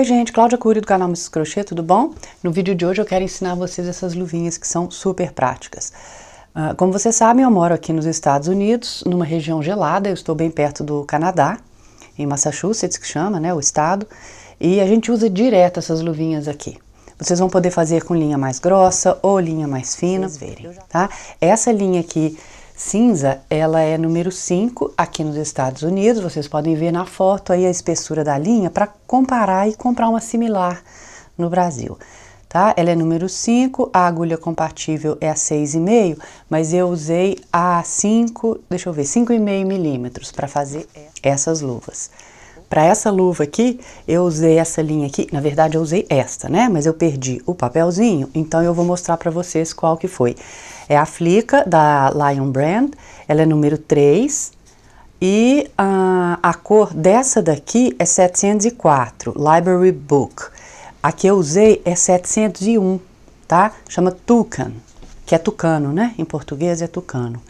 Oi gente, Cláudia Cury do canal Mrs Crochê, tudo bom? No vídeo de hoje eu quero ensinar vocês essas luvinhas que são super práticas. Como vocês sabem, eu moro aqui nos Estados Unidos, numa região gelada, eu estou bem perto do Canadá, em Massachusetts, que chama, né, o estado, e a gente usa direto essas luvinhas aqui. Vocês vão poder fazer com linha mais grossa ou linha mais fina, tá? Essa linha aqui cinza, ela é número 5 aqui nos Estados Unidos, vocês podem ver na foto aí a espessura da linha para comparar e comprar uma similar no Brasil, tá? Ela é número 5, a agulha compatível é a 6,5, mas eu usei a 5,5 milímetros para fazer essas luvas. Para essa luva aqui, eu usei essa linha aqui, na verdade eu usei esta, né? Mas eu perdi o papelzinho, então eu vou mostrar para vocês qual que foi. É a Flica da Lion Brand, ela é número 3 e a cor dessa daqui é 704, Library Book. A que eu usei é 701, tá? Chama Tucan, que é tucano, né? Em português é tucano.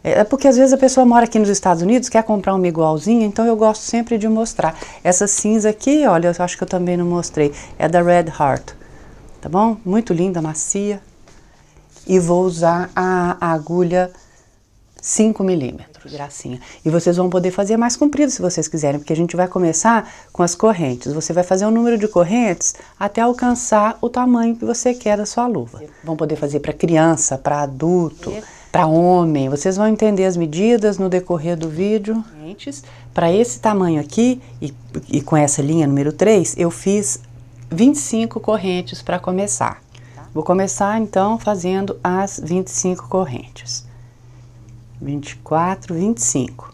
É porque às vezes a pessoa mora aqui nos Estados Unidos, quer comprar uma igualzinha, então eu gosto sempre de mostrar. Essa cinza aqui, olha, eu acho que eu também não mostrei, é da Red Heart, tá bom? Muito linda, macia. E vou usar a agulha 5 milímetros, gracinha. E vocês vão poder fazer mais comprido se vocês quiserem, porque a gente vai começar com as correntes. Você vai fazer um número de correntes até alcançar o tamanho que você quer da sua luva. Vão poder fazer para criança, para adulto, para homem. Vocês vão entender as medidas no decorrer do vídeo. Para esse tamanho aqui, e com essa linha número 3, eu fiz 25 correntes para começar. Vou começar então fazendo as 25 correntes. 24, 25.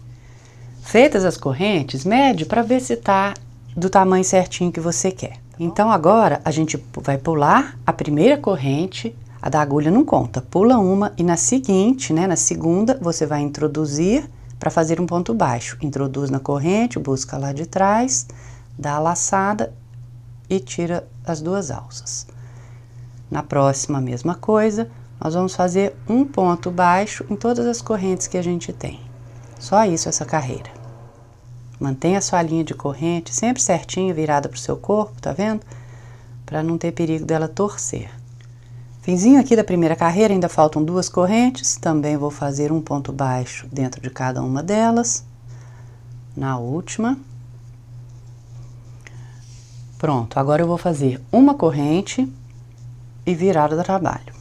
Feitas as correntes, mede para ver se tá do tamanho certinho que você quer. Então agora a gente vai pular a primeira corrente, a da agulha não conta, pula uma e na seguinte, né, na segunda, você vai introduzir para fazer um ponto baixo. Introduz na corrente, busca lá de trás, dá a laçada e tira as duas alças. Na próxima, a mesma coisa, nós vamos fazer um ponto baixo em todas as correntes que a gente tem. Só isso, essa carreira. Mantenha a sua linha de corrente sempre certinha, virada para o seu corpo, tá vendo? Para não ter perigo dela torcer. Finzinho aqui da primeira carreira, ainda faltam duas correntes, também vou fazer um ponto baixo dentro de cada uma delas. Na última. Pronto, agora eu vou fazer uma corrente e virada do trabalho.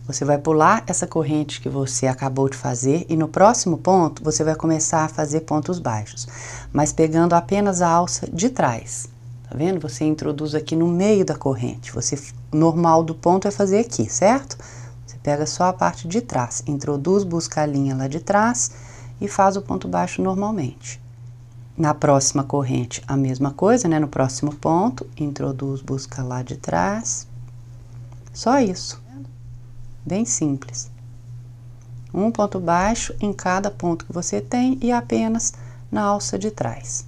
Você vai pular essa corrente que você acabou de fazer e no próximo ponto você vai começar a fazer pontos baixos, mas pegando apenas a alça de trás. Tá vendo? Você introduz aqui no meio da corrente. O normal do ponto é fazer aqui, certo? Você pega só a parte de trás, introduz, busca a linha lá de trás e faz o ponto baixo normalmente. Na próxima corrente a mesma coisa, né? No próximo ponto, introduz, busca lá de trás. Só isso, bem simples. Um ponto baixo em cada ponto que você tem e apenas na alça de trás.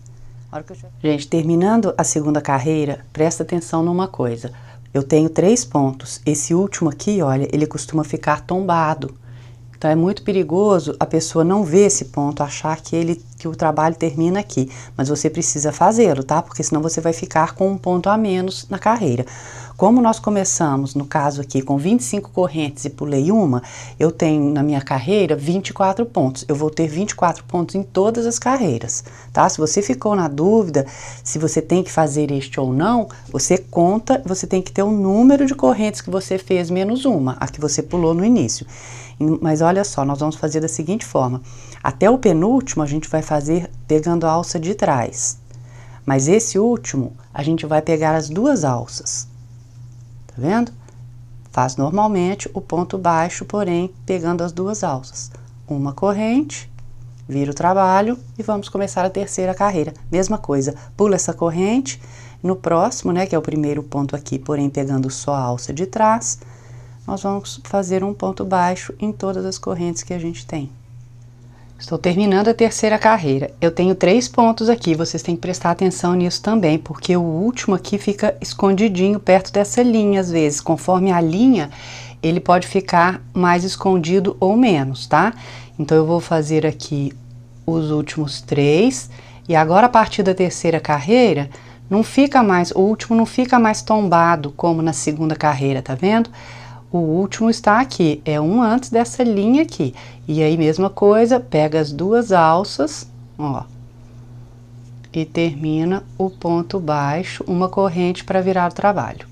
Gente, terminando a segunda carreira, presta atenção numa coisa. Eu tenho 3 pontos. Esse último aqui, olha, ele costuma ficar tombado. Então é muito perigoso a pessoa não ver esse ponto, achar que o trabalho termina aqui. Mas você precisa fazê-lo, tá? Porque senão você vai ficar com um ponto a menos na carreira. Como nós começamos, no caso aqui, com 25 correntes e pulei uma, eu tenho na minha carreira 24 pontos. Eu vou ter 24 pontos em todas as carreiras, tá? Se você ficou na dúvida se você tem que fazer este ou não, você conta, você tem que ter o número de correntes que você fez menos uma, a que você pulou no início. Mas olha só, nós vamos fazer da seguinte forma. Até o penúltimo a gente vai fazer pegando a alça de trás. Mas esse último, a gente vai pegar as duas alças. Tá vendo? Faz normalmente o ponto baixo, porém pegando as duas alças. Uma corrente, vira o trabalho e vamos começar a terceira carreira. Mesma coisa, pula essa corrente, no próximo, né, que é o primeiro ponto aqui, porém pegando só a alça de trás, nós vamos fazer um ponto baixo em todas as correntes que a gente tem. Estou terminando a terceira carreira. Eu tenho 3 pontos aqui, vocês têm que prestar atenção nisso também, porque o último aqui fica escondidinho perto dessa linha, às vezes. Conforme a linha, ele pode ficar mais escondido ou menos, tá? Então eu vou fazer aqui os últimos 3, e agora a partir da terceira carreira, não fica mais, o último não fica mais tombado como na segunda carreira, tá vendo? O último está aqui, é um antes dessa linha aqui. E aí, mesma coisa, pega as duas alças, ó, e termina o ponto baixo, uma corrente para virar o trabalho.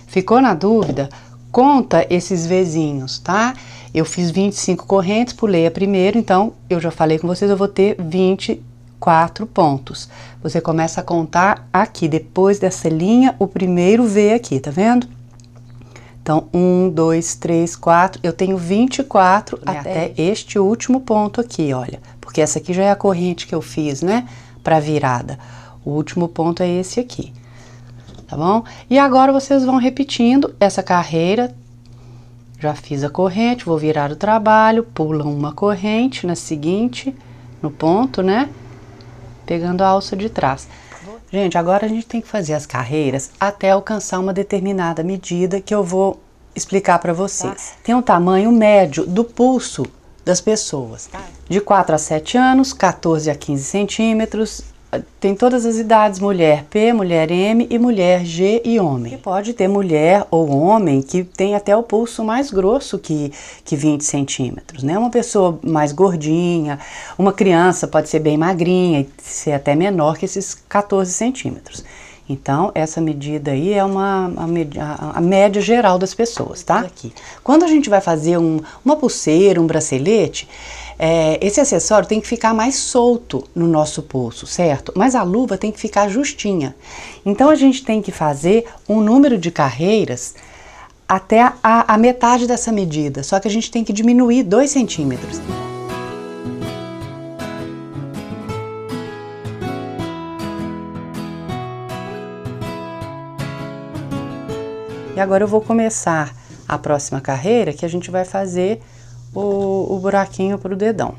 Ficou na dúvida? Conta esses Vzinhos, tá? Eu fiz 25 correntes, pulei a primeira, então eu já falei com vocês, eu vou ter 24 pontos. Você começa a contar aqui, depois dessa linha, o primeiro V aqui, tá vendo? Então, 1, 2, 3, 4, eu tenho 24 até este último ponto aqui, olha. Porque essa aqui já é a corrente que eu fiz, né? Pra virada. O último ponto é esse aqui, tá bom? E agora vocês vão repetindo essa carreira. Já fiz a corrente, vou virar o trabalho, pulam uma corrente na seguinte, no ponto, né? Pegando a alça de trás. Gente, agora a gente tem que fazer as carreiras até alcançar uma determinada medida que eu vou explicar para vocês. Tem um tamanho médio do pulso das pessoas, de 4 a 7 anos, 14 a 15 centímetros, tem todas as idades, mulher P, mulher M e mulher G e homem. E pode ter mulher ou homem que tem até o pulso mais grosso que 20 centímetros, né? Uma pessoa mais gordinha, uma criança pode ser bem magrinha e ser até menor que esses 14 centímetros. Então, essa medida aí é a média geral das pessoas, tá? Aqui. Quando a gente vai fazer uma pulseira, um bracelete, esse acessório tem que ficar mais solto no nosso pulso, certo? Mas a luva tem que ficar justinha. Então, a gente tem que fazer um número de carreiras até a metade dessa medida, só que a gente tem que diminuir 2 centímetros. E agora eu vou começar a próxima carreira, que a gente vai fazer o buraquinho para o dedão.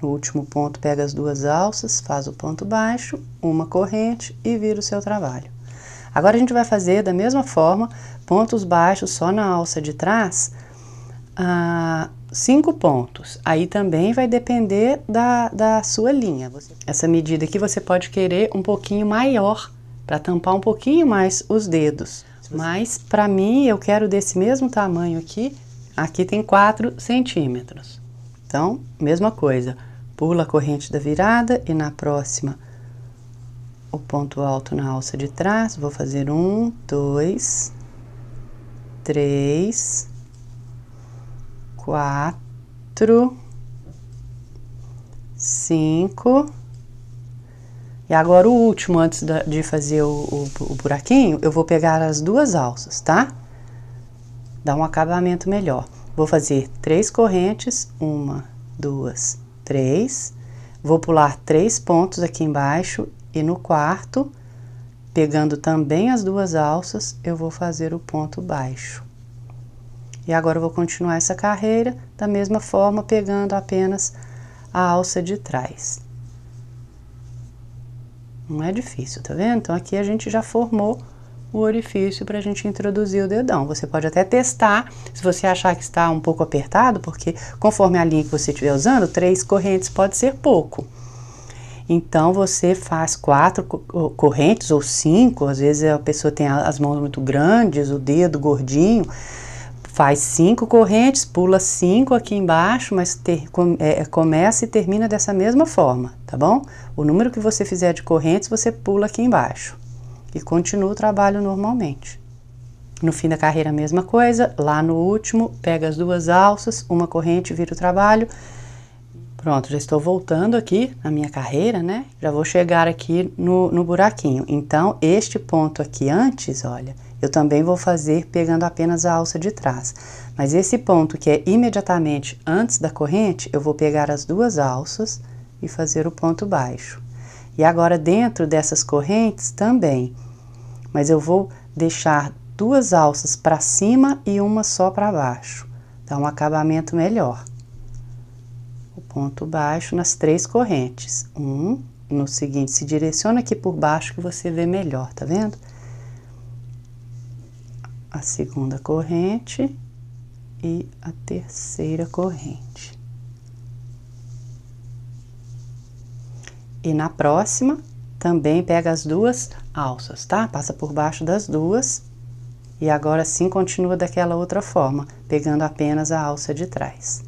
No último ponto, pega as duas alças, faz o ponto baixo, uma corrente e vira o seu trabalho. Agora a gente vai fazer da mesma forma, pontos baixos só na alça de trás, 5 pontos. Aí também vai depender da sua linha. Essa medida aqui você pode querer um pouquinho maior, para tampar um pouquinho mais os dedos. Mas, para mim, eu quero desse mesmo tamanho aqui. Aqui tem 4 centímetros. Então, mesma coisa. Pula a corrente da virada e na próxima, o ponto alto na alça de trás. Vou fazer 1, 2, 3, 4, 5... E agora o último, antes de fazer o buraquinho, eu vou pegar as duas alças, tá? Dá um acabamento melhor. Vou fazer 3 correntes, 1, 2, 3. Vou pular 3 pontos aqui embaixo e no quarto, pegando também as duas alças, eu vou fazer o ponto baixo. E agora eu vou continuar essa carreira da mesma forma, pegando apenas a alça de trás. Não é difícil, tá vendo? Então, aqui a gente já formou o orifício para a gente introduzir o dedão. Você pode até testar, se você achar que está um pouco apertado, porque conforme a linha que você estiver usando, 3 correntes pode ser pouco. Então, você faz 4 correntes ou 5, às vezes a pessoa tem as mãos muito grandes, o dedo gordinho, faz 5 correntes, pula 5 aqui embaixo, mas começa e termina dessa mesma forma, tá bom? O número que você fizer de correntes, você pula aqui embaixo. E continua o trabalho normalmente. No fim da carreira, a mesma coisa. Lá no último, pega as duas alças, uma corrente, vira o trabalho. Pronto, já estou voltando aqui na minha carreira, né? Já vou chegar aqui no buraquinho. Então, este ponto aqui antes, olha, eu também vou fazer pegando apenas a alça de trás. Mas esse ponto que é imediatamente antes da corrente, eu vou pegar as duas alças e fazer o ponto baixo. E agora dentro dessas correntes também, mas eu vou deixar 2 alças para cima e uma só para baixo. Dá um acabamento melhor. O ponto baixo nas 3 correntes. No seguinte, se direciona aqui por baixo que você vê melhor, tá vendo? A segunda corrente e a terceira corrente. E na próxima, também pega as duas alças, tá? Passa por baixo das duas e agora sim continua daquela outra forma, pegando apenas a alça de trás.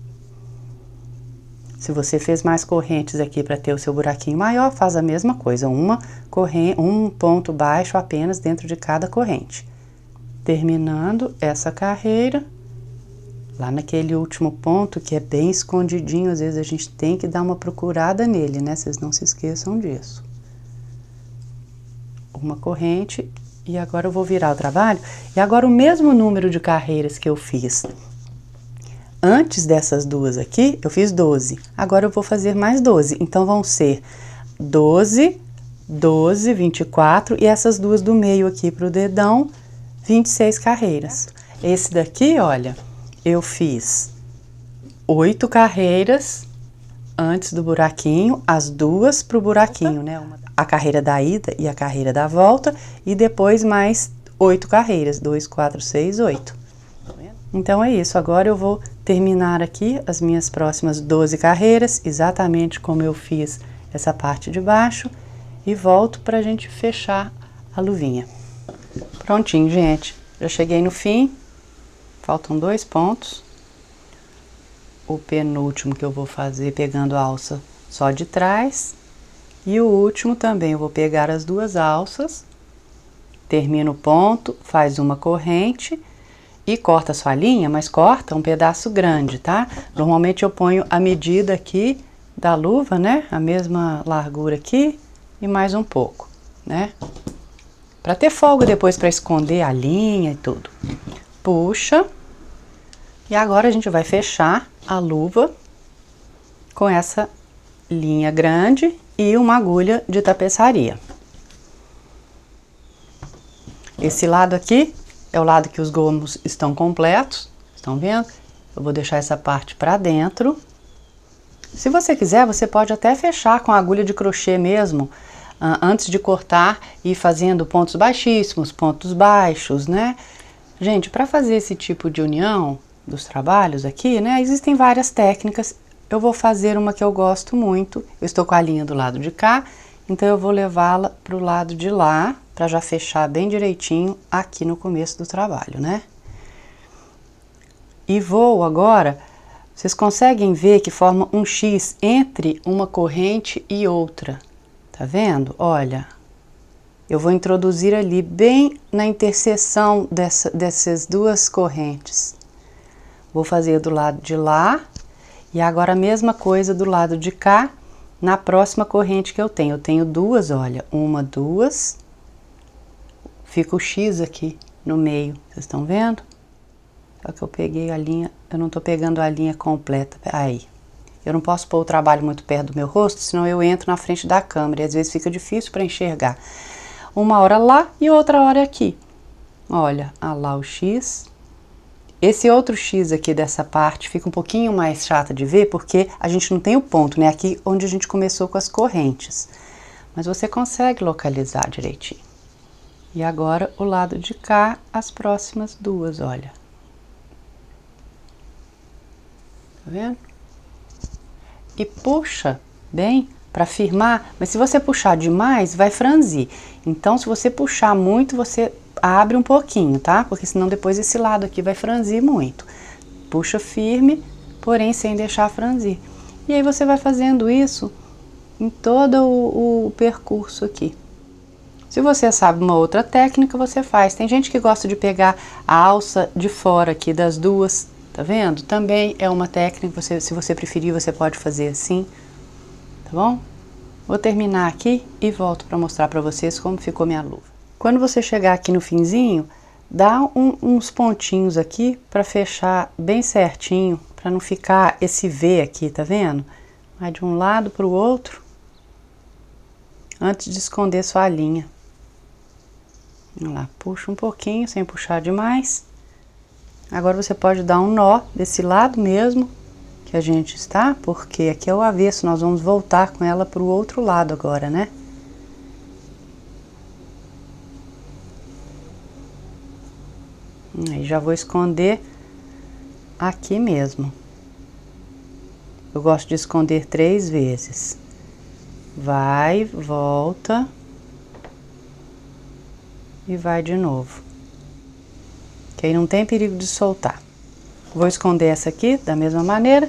Se você fez mais correntes aqui para ter o seu buraquinho maior, faz a mesma coisa, um ponto baixo apenas dentro de cada corrente. Terminando essa carreira, lá naquele último ponto que é bem escondidinho, às vezes a gente tem que dar uma procurada nele, né? Vocês não se esqueçam disso. Uma corrente e agora eu vou virar o trabalho. E agora o mesmo número de carreiras que eu fiz antes dessas duas aqui, eu fiz 12. Agora eu vou fazer mais 12. Então vão ser 12, 12, 24 e essas duas do meio aqui pro dedão, 26 carreiras. Esse daqui, olha, eu fiz 8 carreiras antes do buraquinho, as duas pro buraquinho, né? A carreira da ida e a carreira da volta, e depois mais 8 carreiras, 2, 4, 6, 8. Então é isso, agora eu vou terminar aqui as minhas próximas 12 carreiras, exatamente como eu fiz essa parte de baixo, e volto pra gente fechar a luvinha. Prontinho, gente, já cheguei no fim, faltam 2 pontos. O penúltimo que eu vou fazer pegando a alça só de trás, e o último também eu vou pegar as duas alças, termina o ponto, faz uma corrente e corta a sua linha, mas corta um pedaço grande, tá? Normalmente eu ponho a medida aqui da luva, né? A mesma largura aqui e mais um pouco, né? Pra ter folga depois pra esconder a linha e tudo. Puxa. E agora a gente vai fechar a luva com essa linha grande e uma agulha de tapeçaria. Esse lado aqui é o lado que os gomos estão completos, estão vendo? Eu vou deixar essa parte para dentro. Se você quiser, você pode até fechar com a agulha de crochê mesmo, antes de cortar e ir fazendo pontos baixíssimos, pontos baixos, né? Gente, para fazer esse tipo de união dos trabalhos aqui, né, existem várias técnicas. Eu vou fazer uma que eu gosto muito. Eu estou com a linha do lado de cá, então eu vou levá-la para o lado de lá, para já fechar bem direitinho aqui no começo do trabalho, né? E vou agora, vocês conseguem ver que forma um X entre uma corrente e outra, tá vendo? Olha, eu vou introduzir ali bem na interseção dessas duas correntes. Vou fazer do lado de lá e agora a mesma coisa do lado de cá, na próxima corrente que eu tenho. Eu tenho duas, olha, uma, duas, fica o X aqui no meio, vocês estão vendo? Só que eu peguei a linha, eu não tô pegando a linha completa, aí. Eu não posso pôr o trabalho muito perto do meu rosto, senão eu entro na frente da câmera e às vezes fica difícil para enxergar. Uma hora lá e outra hora aqui. Olha, lá o X. Esse outro X aqui dessa parte fica um pouquinho mais chata de ver, porque a gente não tem o ponto, né? Aqui onde a gente começou com as correntes. Mas você consegue localizar direitinho. E agora o lado de cá, as próximas duas, olha. Tá vendo? E puxa bem para firmar, mas se você puxar demais, vai franzir. Então, se você puxar muito, você abre um pouquinho, tá? Porque senão depois esse lado aqui vai franzir muito. Puxa firme, porém sem deixar franzir. E aí você vai fazendo isso em todo o percurso aqui. Se você sabe uma outra técnica, você faz. Tem gente que gosta de pegar a alça de fora aqui das duas, tá vendo? Também é uma técnica, se você preferir, você pode fazer assim, tá bom? Vou terminar aqui e volto para mostrar para vocês como ficou minha luva. Quando você chegar aqui no finzinho, dá uns pontinhos aqui para fechar bem certinho, para não ficar esse V aqui, tá vendo? Vai de um lado para o outro, antes de esconder sua linha. Vamos lá, puxa um pouquinho, sem puxar demais. Agora você pode dar um nó desse lado mesmo que a gente está, porque aqui é o avesso, nós vamos voltar com ela para o outro lado agora, né? Aí já vou esconder aqui mesmo. Eu gosto de esconder 3 vezes. Vai, volta, e vai de novo. Que aí não tem perigo de soltar. Vou esconder essa aqui da mesma maneira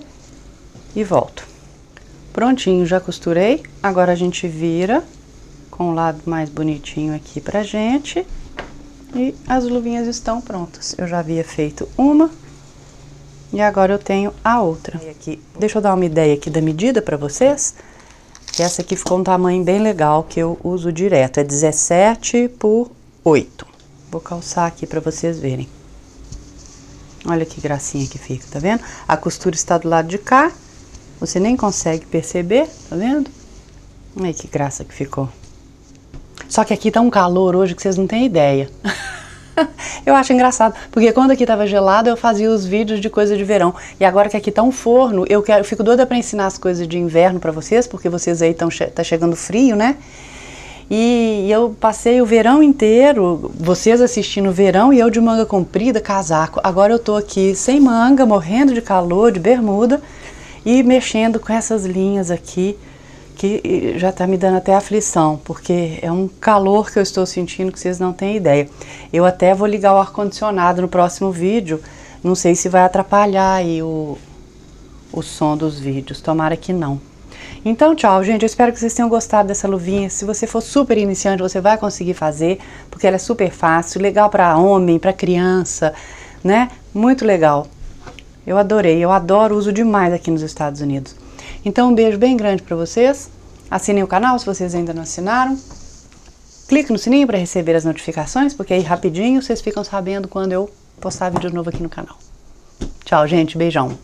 e volto. Prontinho, já costurei. Agora a gente vira com o lado mais bonitinho aqui pra gente. E as luvinhas estão prontas. Eu já havia feito uma e agora eu tenho a outra. Aqui, deixa eu dar uma ideia aqui da medida pra vocês. Essa aqui ficou um tamanho bem legal que eu uso direto. É 17 por 8. Vou calçar aqui pra vocês verem. Olha que gracinha que fica, tá vendo? A costura está do lado de cá. Você nem consegue perceber, tá vendo? Olha que graça que ficou. Só que aqui tá um calor hoje que vocês não têm ideia. Eu acho engraçado, porque quando aqui tava gelado eu fazia os vídeos de coisa de verão. E agora que aqui tá um forno, eu fico doida pra ensinar as coisas de inverno pra vocês, porque vocês aí tá chegando frio, né? E eu passei o verão inteiro, vocês assistindo o verão e eu de manga comprida, casaco. Agora eu tô aqui sem manga, morrendo de calor, de bermuda e mexendo com essas linhas aqui, que já tá me dando até aflição, porque é um calor que eu estou sentindo que vocês não têm ideia. Eu até vou ligar o ar-condicionado no próximo vídeo, não sei se vai atrapalhar aí o som dos vídeos, tomara que não. Então, tchau, gente, eu espero que vocês tenham gostado dessa luvinha. Se você for super iniciante, você vai conseguir fazer, porque ela é super fácil, legal para homem, para criança, né? Muito legal. Eu adorei, eu adoro, uso demais aqui nos Estados Unidos. Então, um beijo bem grande para vocês. Assinem o canal se vocês ainda não assinaram. Clique no sininho para receber as notificações, porque aí rapidinho vocês ficam sabendo quando eu postar vídeo novo aqui no canal. Tchau, gente, beijão.